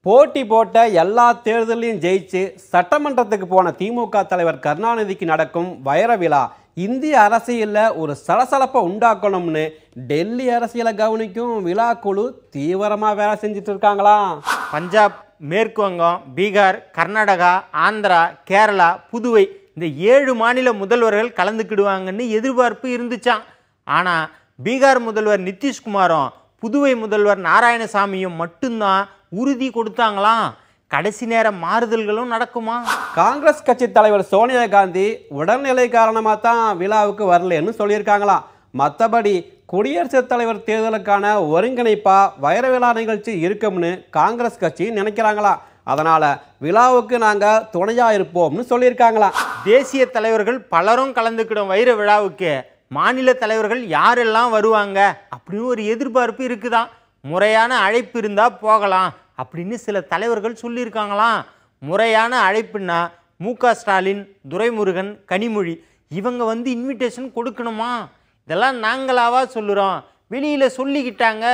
போட்டி போட்ட எல்லா தேர்தலையும் ஜெயிச்சு சட்டமன்றத்துக்கு போன திமுக தலைவர் கருணாநிதிக்கு நடக்கும் வைர விழா இந்திய அரசியலில் ஒரு சலசலப்பை உண்டாக்கணும்னு டெல்லி அரசியலை கவனிக்கும் விழா குழு தீவிரமாக வேலை செஞ்சுட்டு இருக்காங்களாம். பஞ்சாப், மேற்கு வங்கம், பீகார், கர்நாடகா, ஆந்திரா, கேரளா, புதுவை இந்த 7 மாநில முதல்வர்கள் கலந்துக்கிடுவாங்கன்னு எதிர்பார்ப்பு இருந்துச்சான். ஆனால் பீகார் முதல்வர் நிதிஷ்குமாரும் புதுவை முதல்வர் நாராயணசாமியும் மட்டும்தான் உறுதி கொடுத்தாங்களாம். கடைசி நேர மாறுதல்களும் நடக்குமா? காங்கிரஸ் கட்சி தலைவர் சோனியா காந்தி உடல்நிலை காரணமாக தான் விழாவுக்கு வரலன்னு சொல்லியிருக்காங்களாம். மற்றபடி குடியரசுத் தலைவர் தேர்தலுக்கான ஒருங்கிணைப்பா வைர விழா நிகழ்ச்சி இருக்கும்னு காங்கிரஸ் கட்சி நினைக்கிறாங்களாம். அதனால விழாவுக்கு நாங்கள் துணையாக இருப்போம்னு சொல்லியிருக்காங்களாம். தேசிய தலைவர்கள் பலரும் கலந்துக்கிடும் வைர விழாவுக்கு மாநில தலைவர்கள் யாரெல்லாம் வருவாங்க அப்படின்னு ஒரு எதிர்பார்ப்பு இருக்குதான். முறையான அழைப்பு இருந்தால் போகலாம் அப்படின்னு சில தலைவர்கள் சொல்லியிருக்காங்களாம். முறையான அழைப்புன்னா மு.க. ஸ்டாலின், துரைமுருகன், கனிமொழி இவங்க வந்து இன்விடேஷன் கொடுக்கணுமா? இதெல்லாம் நாங்களாவா சொல்லுறோம், வெளியில் சொல்லிக்கிட்டாங்க.